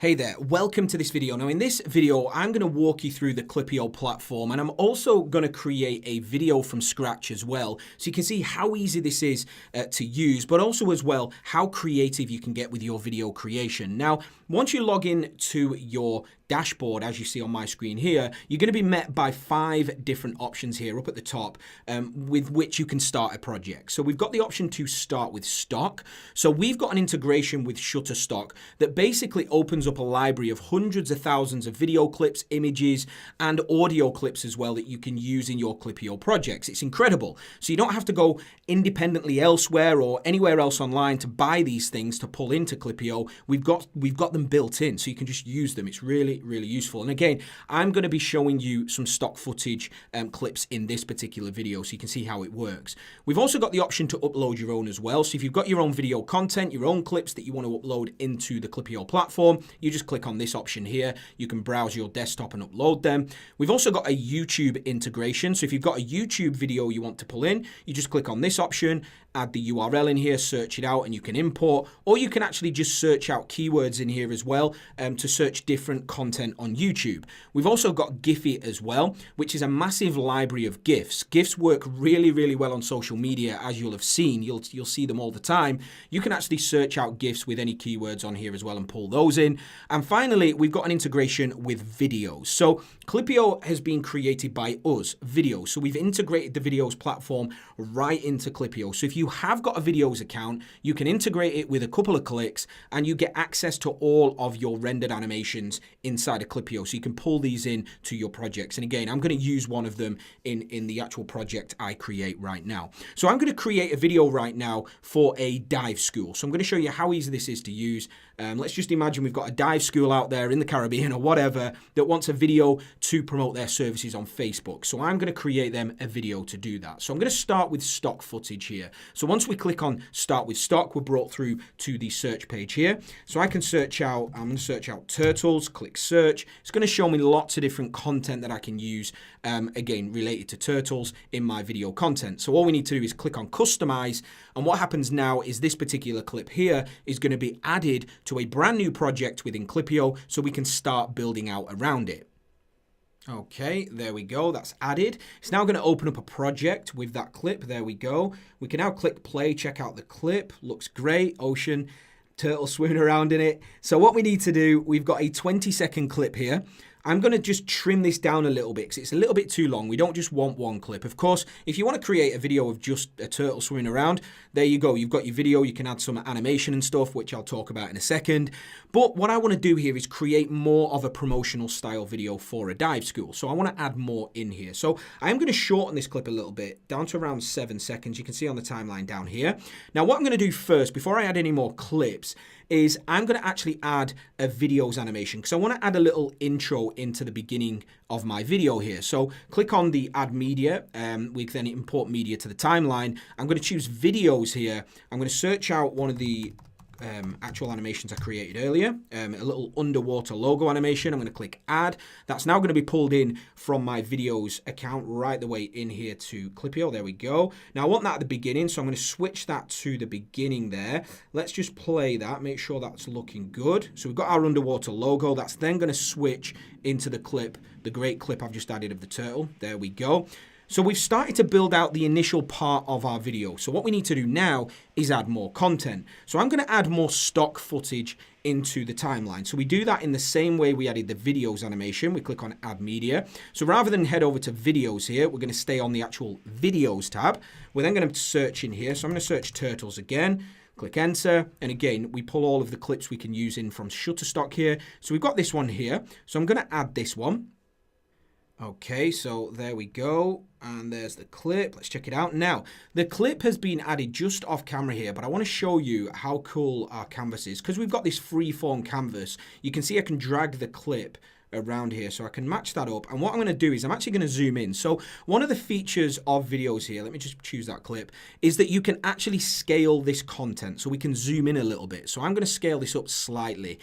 Hey there, welcome to this video. Now in this video, I'm going to walk you through the Klippyo platform, and I'm also going to create a video from scratch as well. So you can see how easy this is to use, but also as well, how creative you can get with your video creation. Now, once you log in to your dashboard, as you see on my screen here, you're going to be met by 5 different options here up at the top with which you can start a project. So we've got the option to start with stock. So we've got an integration with Shutterstock that basically opens up a library of hundreds of thousands of video clips, images, and audio clips as well that you can use in your Klippyo projects. It's incredible. So you don't have to go independently elsewhere or anywhere else online to buy these things to pull into Klippyo. We've got them built in, so you can just use them. It's really useful. And again, I'm going to be showing you some stock footage clips in this particular video so you can see how it works. We've also got the option to upload your own as well. So if you've got your own video content, your own clips that you want to upload into the Klippyo platform, you just click on this option here. You can browse your desktop and upload them. We've also got a YouTube integration. So if you've got a YouTube video you want to pull in, you just click on this option, add the URL in here, search it out, and you can import, or you can actually just search out keywords in here as well to search different content on YouTube. We've also got Giphy as well, which is a massive library of GIFs. GIFs work really well on social media, as you'll have seen. You'll see them all the time. You can actually search out GIFs with any keywords on here as well and pull those in. And finally, we've got an integration with videos. So Klippyo has been created by us, videos. So we've integrated the videos platform right into Klippyo. So if you have got a videos account, you can integrate it with a couple of clicks and you get access to all of your rendered animations inside of Klippyo. So you can pull these in to your projects. And again, I'm going to use one of them in the actual project I create right now. So I'm going to create a video right now for a dive school. So I'm going to show you how easy this is to use. Let's just imagine we've got a dive school out there in the Caribbean or whatever that wants a video to promote their services on Facebook. So I'm going to create them a video to do that. So I'm going to start with stock footage here. So once we click on start with stock, we're brought through to the search page here. So I can search out, I'm going to search out turtles, click search. It's going to show me lots of different content that I can use, again, related to turtles in my video content. So all we need to do is click on customize. And what happens now is this particular clip here is going to be added to a brand new project within Klippyo so we can start building out around it. Okay, there we go. That's added. It's now going to open up a project with that clip. There we go. We can now click play, check out the clip. Looks great. Ocean, turtle swimming around in it. So what we need to do, we've got a 20-second clip here. I'm going to just trim this down a little bit because it's a little bit too long. We don't just want one clip. Of course, if you want to create a video of just a turtle swimming around, there you go. You've got your video. You can add some animation and stuff, which I'll talk about in a second. But what I want to do here is create more of a promotional style video for a dive school. So I want to add more in here. So I am going to shorten this clip a little bit down to around 7 seconds. You can see on the timeline down here. Now, what I'm going to do first, before I add any more clips, is I'm going to actually add a videos animation because I want to add a little intro into the beginning of my video here. So click on the add media. We can then import media to the timeline. I'm going to choose videos here. I'm going to search out one of the actual animations I created earlier, a little underwater logo animation. I'm going to click add. That's now going to be pulled in from my videos account right the way in here to Klippyo. There we go. Now I want that at the beginning, so I'm going to switch that to the beginning there. Let's just play that, make sure that's looking good. So we've got our underwater logo. That's then going to switch into the clip, the great clip I've just added of the turtle. There we go. So we've started to build out the initial part of our video. So what we need to do now is add more content. So I'm going to add more stock footage into the timeline. So we do that in the same way we added the videos animation. We click on add media. So rather than head over to videos here, we're going to stay on the actual videos tab. We're then going to search in here. So I'm going to search turtles again. Click enter, and again, we pull all of the clips we can use in from Shutterstock here. So we've got this one here. So I'm going to add this one. Okay, so there we go, and there's the clip. Let's check it out. Now, the clip has been added just off camera here, but I want to show you how cool our canvas is. Because we've got this free-form canvas, you can see I can drag the clip around here, so I can match that up. And what I'm going to do is I'm actually going to zoom in. So one of the features of videos here, let me just choose that clip, is that you can actually scale this content. So we can zoom in a little bit. So I'm going to scale this up slightly.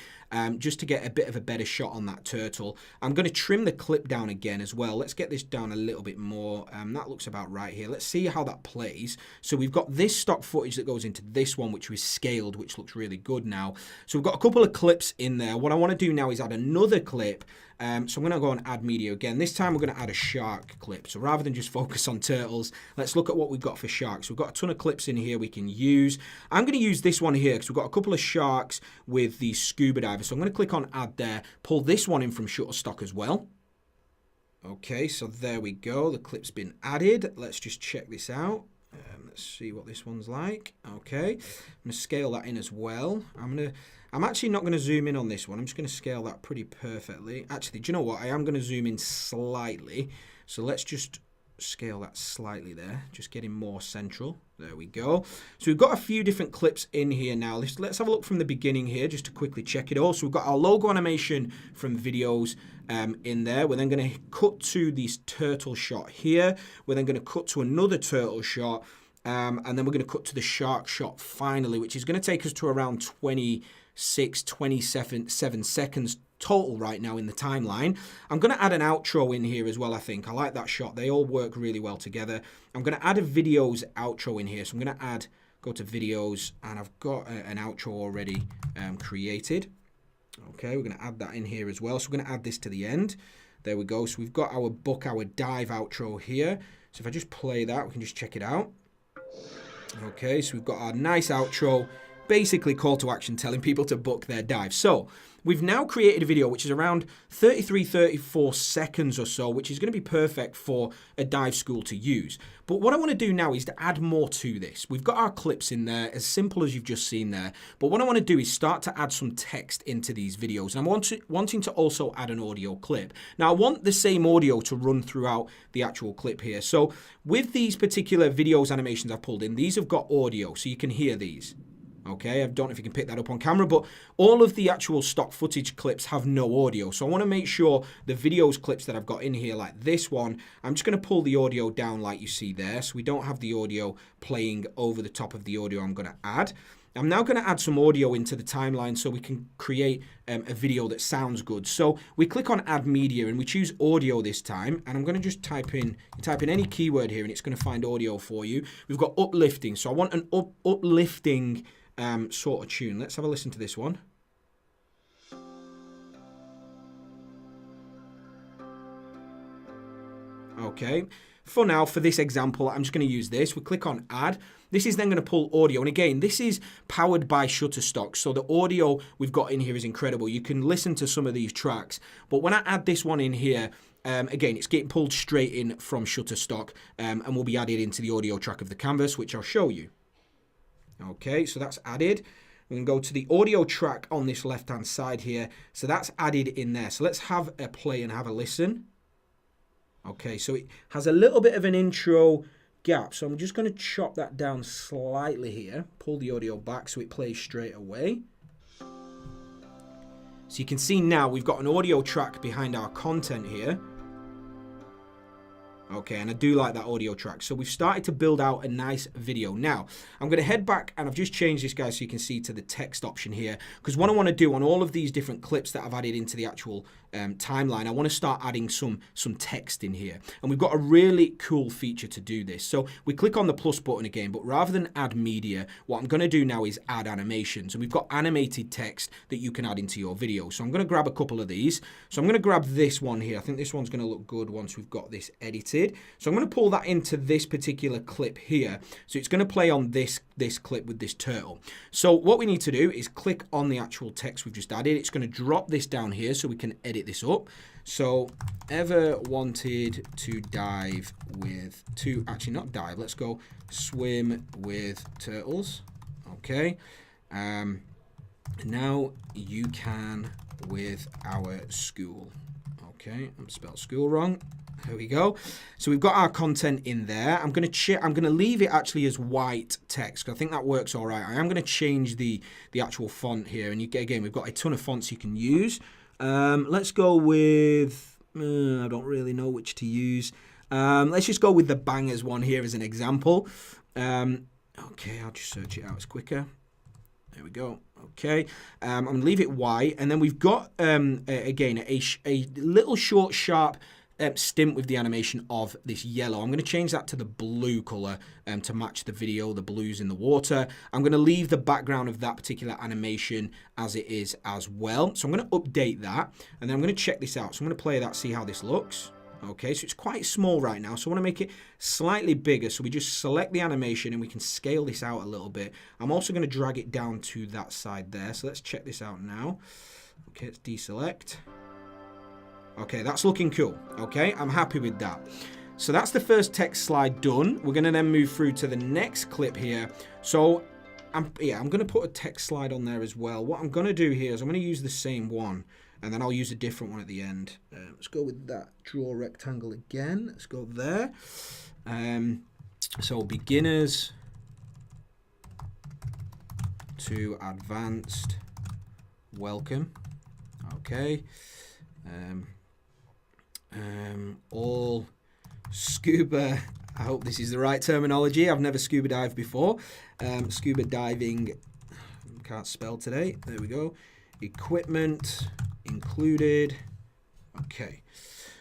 just to get a bit of a better shot on that turtle. I'm going to trim the clip down again as well. Let's get this down a little bit more. That looks about right here. Let's see how that plays. So we've got this stock footage that goes into this one, which was scaled, which looks really good now. So we've got a couple of clips in there. What I want to do now is add another clip. So I'm going to go and add media again. This time we're going to add a shark clip. So rather than just focus on turtles, let's look at what we've got for sharks. We've got a ton of clips in here we can use. I'm going to use this one here because we've got a couple of sharks with the scuba diver. So I'm going to click on add there, pull this one in from Shutterstock as well. Okay, so there we go. The clip's been added. Let's just check this out. Let's see what this one's like. Okay, I'm going to scale that in as well. I'm actually not going to zoom in on this one. I'm just going to scale that pretty perfectly. Actually, do you know what? I am going to zoom in slightly. So let's just scale that slightly there. Just getting more central. There we go. So we've got a few different clips in here now. Let's have a look from the beginning here just to quickly check it all. So we've got our logo animation from videos in there. We're then going to cut to this turtle shot here. We're then going to cut to another turtle shot. And then we're going to cut to the shark shot finally, which is going to take us to around 27 seconds total right now in the timeline. I'm going to add an outro in here as well, I think. I like that shot. They all work really well together. I'm going to add a videos outro in here. So I'm going to go to videos, and I've got an outro already created. Okay, we're going to add that in here as well. So we're going to add this to the end. There we go. So we've got our book, our dive outro here. So if I just play that, we can just check it out. Okay, so we've got our nice outro, basically call to action telling people to book their dive. So we've now created a video which is around 34 seconds or so, which is going to be perfect for a dive school to use. But what I want to do now is to add more to this. We've got our clips in there, as simple as you've just seen there. But what I want to do is start to add some text into these videos. And I'm wanting to also add an audio clip. Now, I want the same audio to run throughout the actual clip here. So with these particular videos animations I've pulled in, these have got audio, so you can hear these. Okay, I don't know if you can pick that up on camera, but all of the actual stock footage clips have no audio. So I want to make sure the videos clips that I've got in here, like this one, I'm just going to pull the audio down like you see there. So we don't have the audio playing over the top of the audio I'm going to add. I'm now going to add some audio into the timeline so we can create a video that sounds good. So we click on add media and we choose audio this time. And I'm going to just type in any keyword here and it's going to find audio for you. We've got uplifting. So I want an uplifting sort of tune. Let's have a listen to this one. Okay, for now, for this example, I'm just going to use this. We click on add. This is then going to pull audio. And again, this is powered by Shutterstock. So the audio we've got in here is incredible. You can listen to some of these tracks. But when I add this one in here, again, it's getting pulled straight in from Shutterstock and will be added into the audio track of the canvas, which I'll show you. Okay, so that's added. We can go to the audio track on this left-hand side here. So that's added in there. So let's have a play and have a listen. Okay, so it has a little bit of an intro gap. So I'm just going to chop that down slightly here. Pull the audio back so it plays straight away. So you can see now we've got an audio track behind our content here. Okay, and I do like that audio track. So we've started to build out a nice video. Now, I'm going to head back and I've just changed this, guys, so you can see to the text option here. Because what I want to do on all of these different clips that I've added into the actual timeline, I want to start adding some text in here. And we've got a really cool feature to do this. So we click on the plus button again, but rather than add media, what I'm going to do now is add animations. And we've got animated text that you can add into your video. So I'm going to grab a couple of these. So I'm going to grab this one here. I think this one's going to look good once we've got this edited. So I'm going to pull that into this particular clip here. So it's going to play on this clip with this turtle. So what we need to do is click on the actual text we've just added. It's going to drop this down here so we can edit this up. So ever wanted to dive with actually not dive, let's go swim with turtles. Okay. Now you can with our school. Okay, I'm spelled school wrong. There we go. So we've got our content in there. I'm going to leave it actually as white text. I think that works all right. I am going to change the actual font here. And again, we've got a ton of fonts you can use. Let's go with, I don't really know which to use. Let's just go with the Bangers one here as an example. Okay, I'll just search it out, it's quicker. There we go. Okay, I'm going to leave it white, and then we've got, again, a little short, sharp stint with the animation of this yellow. I'm going to change that to the blue color to match the video, the blues in the water. I'm going to leave the background of that particular animation as it is as well. So I'm going to update that, and then I'm going to check this out. So I'm going to play that, see how this looks. Okay, so it's quite small right now, so I want to make it slightly bigger. So we just select the animation and we can scale this out a little bit. I'm also going to drag it down to that side there. So let's check this out now. Okay, let's deselect. Okay, that's looking cool. Okay, I'm happy with that. So that's the first text slide done. We're going to then move through to the next clip here. So I'm going to put a text slide on there as well. What I'm going to do here is I'm going to use the same one, and then I'll use a different one at the end. Let's go with that draw rectangle again. Let's go there. So beginners to advanced, welcome. Okay. All scuba, I hope this is the right terminology. I've never scuba dived before. Scuba diving, can't spell today. There we go. Equipment included. Okay,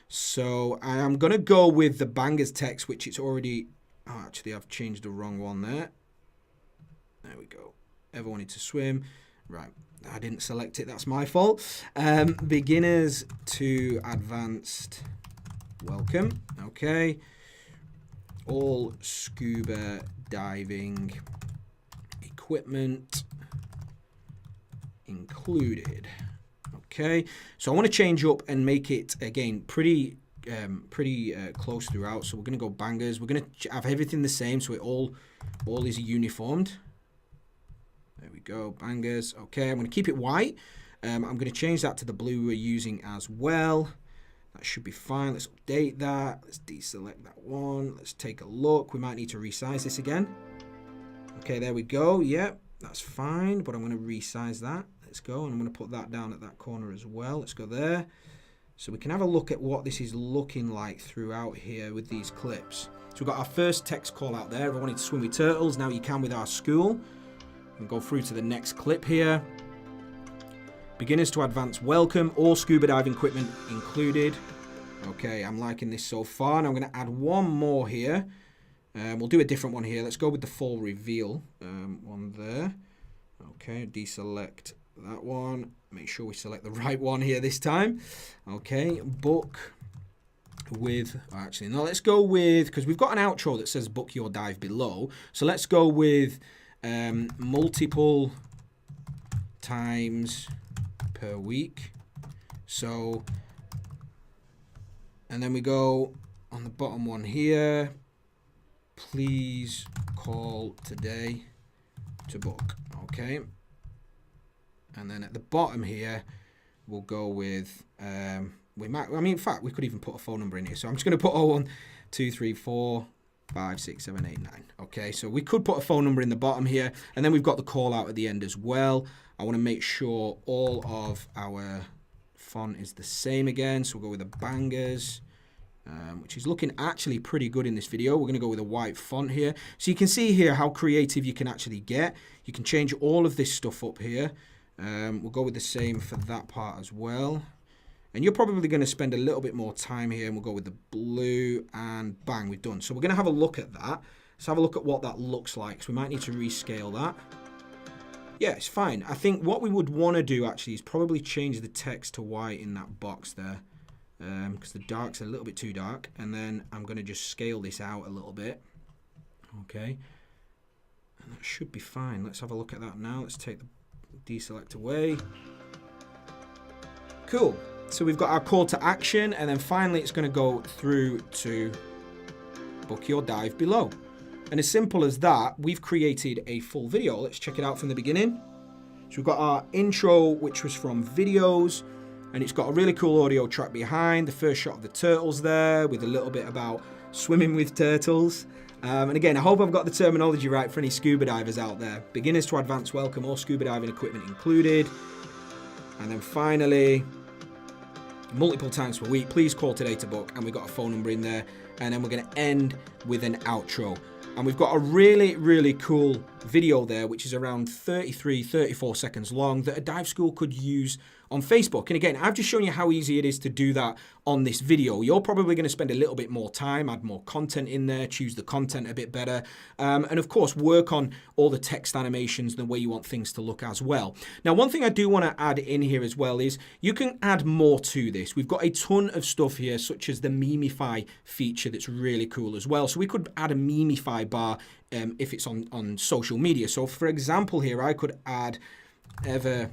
so I'm going to go with the bangers text, which it's already, oh, actually I've changed the wrong one there. There we go. Ever wanted to swim? Right, I didn't select it, that's my fault. Beginners to advanced, welcome. Okay, all scuba diving equipment included. Okay, so I want to change up and make it again pretty close throughout. So we're going to go bangers. We're going to have everything the same, so it all is uniformed. There we go, bangers. Okay, I'm going to keep it white. I'm going to change that to the blue we're using as well. That should be fine. Let's update that. Let's deselect that one. Let's take a look. We might need to resize this again. Okay, there we go. Yep, that's fine, but I'm going to resize that. Let's go, and I'm going to put that down at that corner as well. Let's go there. So we can have a look at what this is looking like throughout here with these clips. So we've got our first text call out there. If I wanted to swim with turtles, now you can with our school. And go through to the next clip here. Beginners to advanced, welcome. All scuba diving equipment included. Okay, I'm liking this so far. And I'm going to add one more here. We'll do a different one here. Let's go with the full reveal one there. Okay, deselect that one. Make sure we select the right one here this time. Okay, book with, actually, no, let's go with, because we've got an outro that says book your dive below. So let's go with multiple times per week. So, and then we go on the bottom one here. Please call today to book. Okay. And then at the bottom here, we'll go with, we might, I mean, in fact, we could even put a phone number in here. So I'm just going to put 01 2 3 4 5 6 7 8 9. Okay, so we could put a phone number in the bottom here, and then we've got the call out at the end as well. I want to make sure all of our font is the same again. So we'll go with the bangers, which is looking actually pretty good in this video. We're going to go with a white font here. So you can see here how creative you can actually get. You can change all of this stuff up here. We'll go with the same for that part as well. And you're probably going to spend a little bit more time here, and we'll go with the blue, and bang, we've done. So we're going to have a look at that. Let's have a look at what that looks like. So we might need to rescale that. Yeah, it's fine. I think what we would want to do actually is probably change the text to white in that box there, because the dark's a little bit too dark. And then I'm going to just scale this out a little bit. Okay. And that should be fine. Let's have a look at that now. Let's take the deselect away. Cool. So we've got our call to action, and then finally it's going to go through to book your dive below. And as simple as that, we've created a full video. Let's check it out from the beginning. So we've got our intro, which was from videos, and it's got a really cool audio track behind. The first shot of the turtles there with a little bit about swimming with turtles. And again, I hope I've got the terminology right for any scuba divers out there. Beginners to advanced, welcome. All scuba diving equipment included. And then finally, multiple times per week, please call today to book. And we've got a phone number in there. And then we're going to end with an outro. And we've got a really, really cool video there, which is around 34 seconds long, that a dive school could use on Facebook. And again, I've just shown you how easy it is to do that on this video. You're probably going to spend a little bit more time, add more content in there, choose the content a bit better, and of course, work on all the text animations and the way you want things to look as well. Now, one thing I do want to add in here as well is you can add more to this. We've got a ton of stuff here, such as the Memify feature that's really cool as well. So we could add a Memify bar if it's on social media. So for example here, I could add ever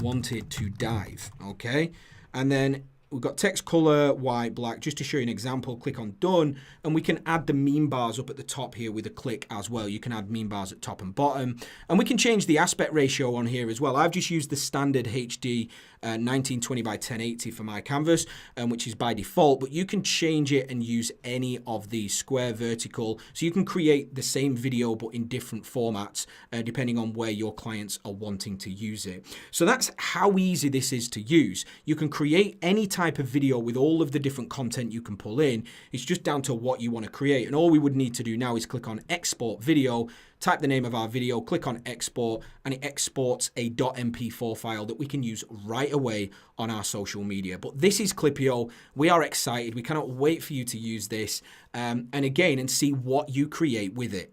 wanted to dive, okay? And then we've got text color, white, black, just to show you an example. Click on done, and we can add the meme bars up at the top here with a click as well. You can add meme bars at top and bottom, and we can change the aspect ratio on here as well. I've just used the standard HD 1920 by 1080 for my canvas, which is by default, but you can change it and use any of these square, vertical, so you can create the same video but in different formats depending on where your clients are wanting to use it. So that's how easy this is to use. You can create any type of video with all of the different content you can pull in. It's just down to what you want to create, and all we would need to do now is click on export video, type the name of our video, click on export, and it exports a .mp4 file that we can use right away on our social media. But this is Klippyo. We are excited. We cannot wait for you to use this and see what you create with it.